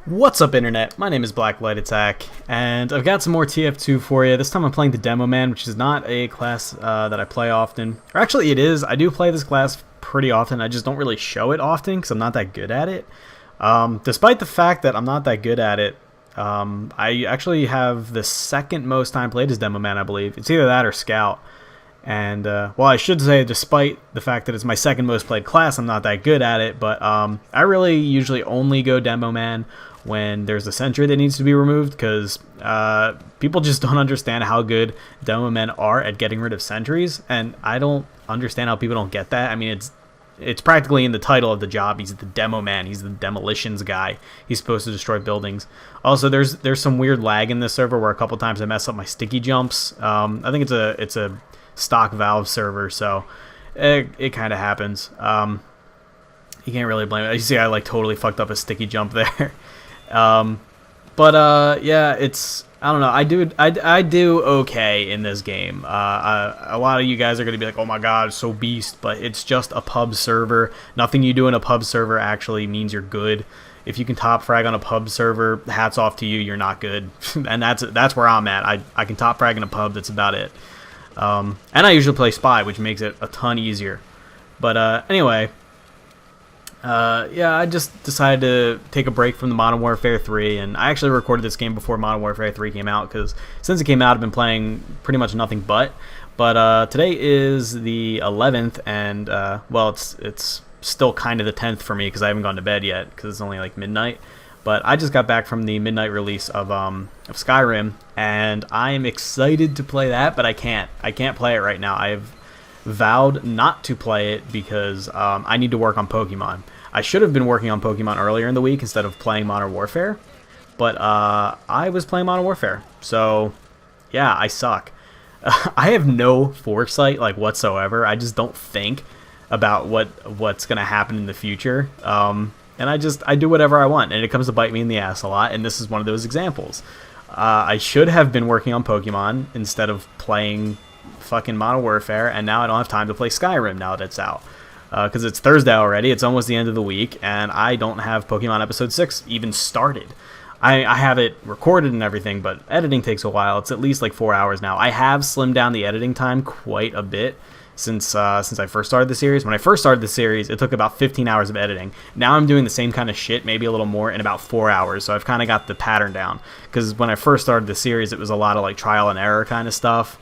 What's up, Internet? My name is BlackLightAttack, and I've got some more TF2 for you. This time I'm playing the Demo Man, which is not a class that I play often. Or actually, it is. I do play this class pretty often. I just don't really show it often because I'm not that good at it. Despite the fact that I'm not that good at it, I actually have the second most time played as Demo Man, I believe. It's either that or Scout. And, well, I should say, despite the fact that it's my second most played class, I'm not that good at it, but I really usually only go Demo Man when there's a sentry that needs to be removed, because people just don't understand how good Demo Men are at getting rid of sentries, and I don't understand how people don't get that. I mean, it's practically in the title of the job. He's the Demo Man. He's the demolitions guy. He's supposed to destroy buildings. Also, there's some weird lag in this server where a couple times I mess up my sticky jumps. I think it's a stock Valve server, so it kind of happens. You can't really blame it. You see, I like totally fucked up a sticky jump there. Yeah, I don't know. I do okay in this game. A lot of you guys are going to be like, oh my god, it's so beast, but it's just a pub server. Nothing you do in a pub server actually means you're good. If you can top frag on a pub server, hats off to you, you're not good. And that's where I'm at. I can top frag in a pub, that's about it. And I usually play Spy, which makes it a ton easier. But anyway, yeah, I just decided to take a break from the Modern Warfare 3, and I actually recorded this game before Modern Warfare 3 came out, because since it came out, I've been playing pretty much nothing but. But today is the 11th, and well, it's still kind of the 10th for me, because I haven't gone to bed yet, because it's only like midnight. But I just got back from the midnight release of Skyrim, and I am excited to play that, but I can't. I can't play it right now. I've vowed not to play it because I need to work on Pokemon. I should have been working on Pokemon earlier in the week instead of playing Modern Warfare, but I was playing Modern Warfare, so yeah, I suck. I have no foresight like whatsoever. I just don't think about what's gonna happen in the future. And I do whatever I want, and it comes to bite me in the ass a lot, and this is one of those examples. I should have been working on Pokemon instead of playing fucking Modern Warfare, and now I don't have time to play Skyrim now that it's out. Because it's Thursday already, it's almost the end of the week, and I don't have Pokemon Episode 6 even started. I have it recorded and everything, but editing takes a while. It's at least like 4 hours now. I have slimmed down the editing time quite a bit since I first started the series. When I first started the series, it took about 15 hours of editing. Now I'm doing the same kind of shit, maybe a little more, in about 4 hours. So I've kind of got the pattern down. Because when I first started the series, it was a lot of like trial and error kind of stuff.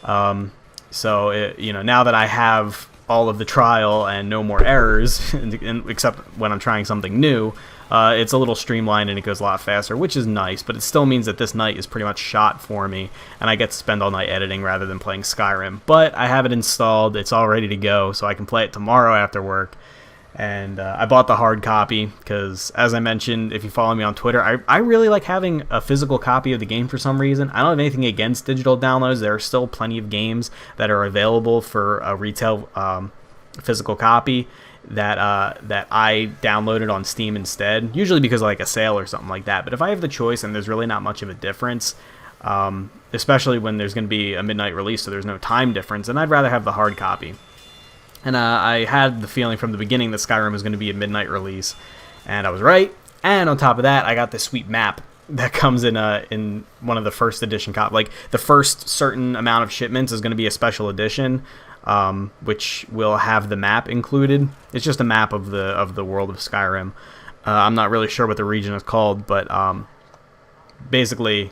Now that I have all of the trial and no more errors, except when I'm trying something new, it's a little streamlined and it goes a lot faster, which is nice, but it still means that this night is pretty much shot for me, and I get to spend all night editing rather than playing Skyrim. But I have it installed, it's all ready to go, so I can play it tomorrow after work. And I bought the hard copy because, as I mentioned, if you follow me on Twitter, I really like having a physical copy of the game for some reason. I don't have anything against digital downloads. There are still plenty of games that are available for a retail physical copy that I downloaded on Steam instead, usually because of like a sale or something like that. But if I have the choice and there's really not much of a difference, especially when there's going to be a midnight release, so there's no time difference, then I'd rather have the hard copy. And I had the feeling from the beginning that Skyrim was going to be a midnight release, and I was right. And on top of that, I got this sweet map that comes in one of the first edition like the first certain amount of shipments is going to be a special edition, which will have the map included. It's just a map of the world of Skyrim. I'm not really sure what the region is called, but basically,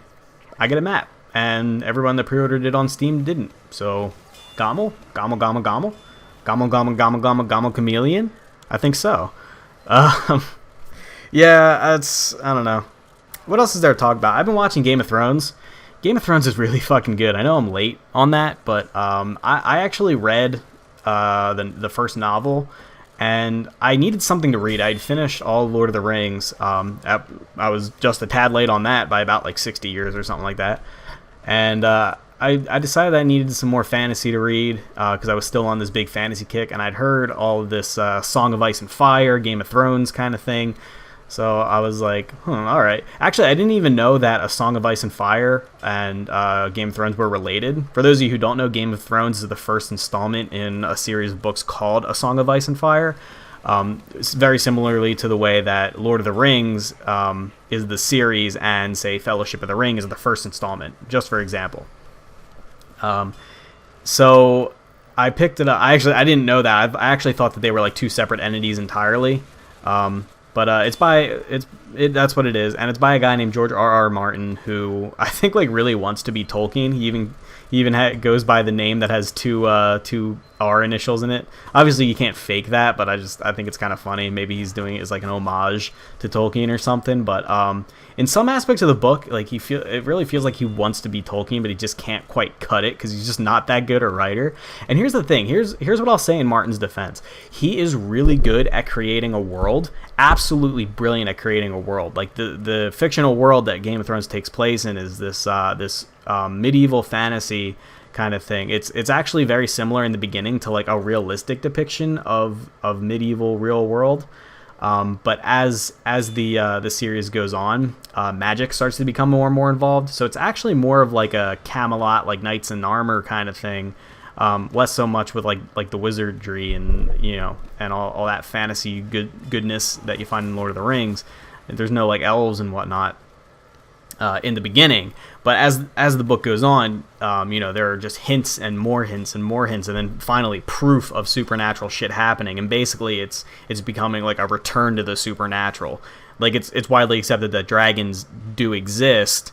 I get a map, and everyone that pre-ordered it on Steam didn't. So, Gommel, chameleon? I think so. Yeah, I don't know. What else is there to talk about? I've been watching Game of Thrones. Game of Thrones is really fucking good. I know I'm late on that, but I actually read the first novel, and I needed something to read. I'd finished all Lord of the Rings. I was just a tad late on that by about like 60 years or something like that. And I decided I needed some more fantasy to read because I was still on this big fantasy kick, and I'd heard all of this Song of Ice and Fire, Game of Thrones kind of thing. So I was like, all right. Actually, I didn't even know that A Song of Ice and Fire and Game of Thrones were related. For those of you who don't know, Game of Thrones is the first installment in a series of books called A Song of Ice and Fire. It's very similarly to the way that Lord of the Rings is the series, and say Fellowship of the Ring is the first installment, just for example. So I picked it up. I didn't know that. I actually thought that they were like two separate entities entirely. But that's what it is, and it's by a guy named George R.R. Martin, who I think like really wants to be Tolkien. He even goes by the name that has two R initials in it. Obviously, you can't fake that, but I think it's kind of funny. Maybe he's doing it as like an homage to Tolkien or something. But in some aspects of the book, like it really feels like he wants to be Tolkien, but he just can't quite cut it because he's just not that good a writer. And here's the thing. Here's what I'll say in Martin's defense. He is really good at creating a world. Absolutely brilliant at creating a world. Like the fictional world that Game of Thrones takes place in is this medieval fantasy kind of thing. It's actually very similar in the beginning to like a realistic depiction of medieval real world. But as the series goes on, magic starts to become more and more involved. So it's actually more of like a Camelot, like knights in armor kind of thing. Less so much with like the wizardry and and all that fantasy goodness that you find in Lord of the Rings. There's no like elves and whatnot in the beginning, but as the book goes on, there are just hints and more hints and more hints, and then finally proof of supernatural shit happening. And basically, it's becoming like a return to the supernatural. Like it's widely accepted that dragons do exist.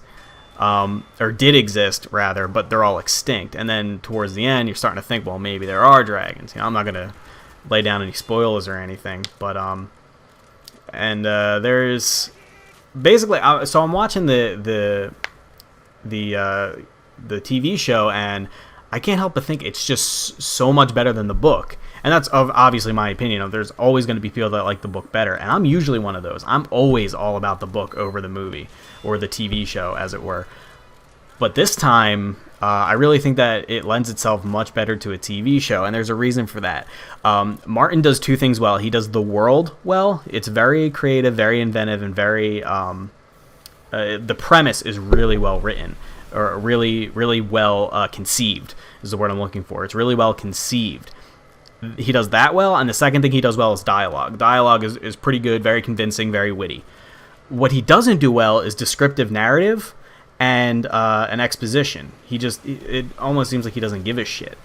Or did exist rather, but they're all extinct. And then towards the end, you're starting to think, well, maybe there are dragons. I'm not gonna lay down any spoilers or anything, but there's basically. So I'm watching the TV show, and I can't help but think it's just so much better than the book. And that's obviously my opinion. There's always going to be people that like the book better, and I'm usually one of those. I'm always all about the book over the movie, or the TV show, as it were. But this time, I really think that it lends itself much better to a TV show, and there's a reason for that. Martin does two things well. He does the world well. It's very creative, very inventive, and very... the premise is really well written, or really, really well conceived, is the word I'm looking for. It's really well conceived. He does that well, and the second thing he does well is dialogue. Dialogue is pretty good, very convincing, very witty. What he doesn't do well is descriptive narrative and an exposition. It almost seems like he doesn't give a shit.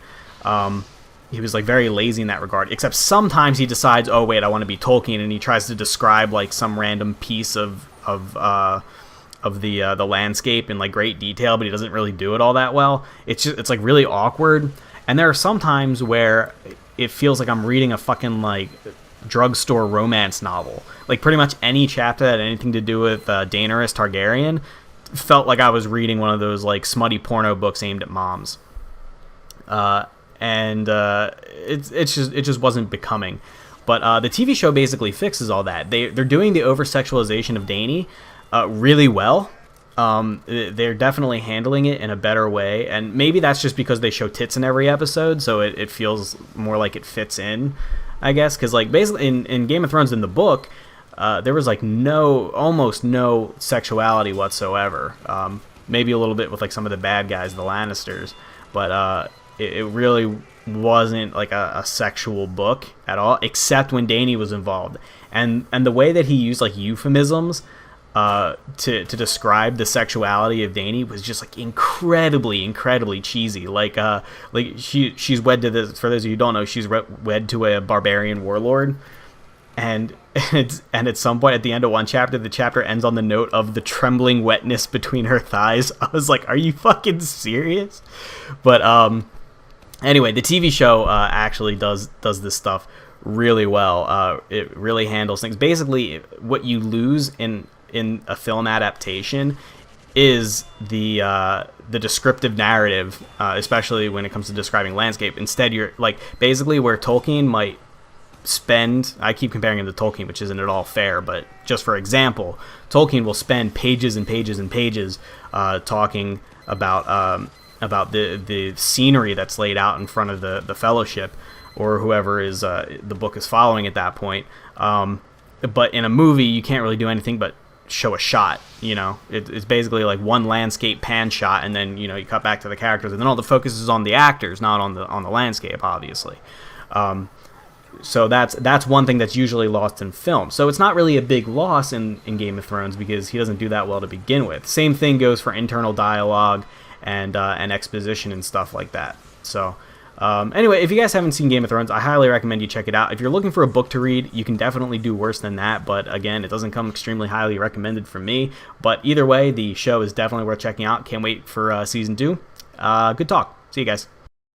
He was like very lazy in that regard, except sometimes he decides, oh wait, I want to be Tolkien, and he tries to describe like some random piece of the landscape in like great detail, but he doesn't really do it all that well. It's like really awkward. And there are some times where it feels like I'm reading a fucking like drugstore romance novel. Like pretty much any chapter that had anything to do with Daenerys Targaryen felt like I was reading one of those like smutty porno books aimed at moms. It just wasn't becoming. But the TV show basically fixes all that. They're doing the over sexualization of Dany really well. They're definitely handling it in a better way, and maybe that's just because they show tits in every episode, so it feels more like it fits in, I guess. Because like basically in Game of Thrones, in the book, there was like almost no sexuality whatsoever. Maybe a little bit with like some of the bad guys, the Lannisters, but it really wasn't like a sexual book at all, except when Dany was involved, and the way that he used like euphemisms to describe the sexuality of Dany was just like incredibly cheesy. Like she's wed to this. For those of you who don't know, she's wed to a barbarian warlord, and at some point at the end of one chapter, the chapter ends on the note of the trembling wetness between her thighs. I was like, are you fucking serious? But anyway, the TV show actually does this stuff really well. It really handles things. Basically, what you lose in a film adaptation is the descriptive narrative, especially when it comes to describing landscape. Instead, you're like basically where Tolkien might spend, I keep comparing him to Tolkien, which isn't at all fair, but just for example, Tolkien will spend pages and pages and pages talking about the scenery that's laid out in front of the Fellowship, or whoever is the book is following at that point. But in a movie, you can't really do anything but show a shot. It's basically like one landscape pan shot, and then you cut back to the characters, and then all the focus is on the actors, not on the landscape, obviously. So that's one thing that's usually lost in film. So it's not really a big loss in Game of Thrones because he doesn't do that well to begin with. Same thing goes for internal dialogue and exposition and stuff like that. So anyway, if you guys haven't seen Game of Thrones, I highly recommend you check it out. If you're looking for a book to read, you can definitely do worse than that. But again, it doesn't come extremely highly recommended from me. But either way, the show is definitely worth checking out. Can't wait for season 2. Good talk. See you guys.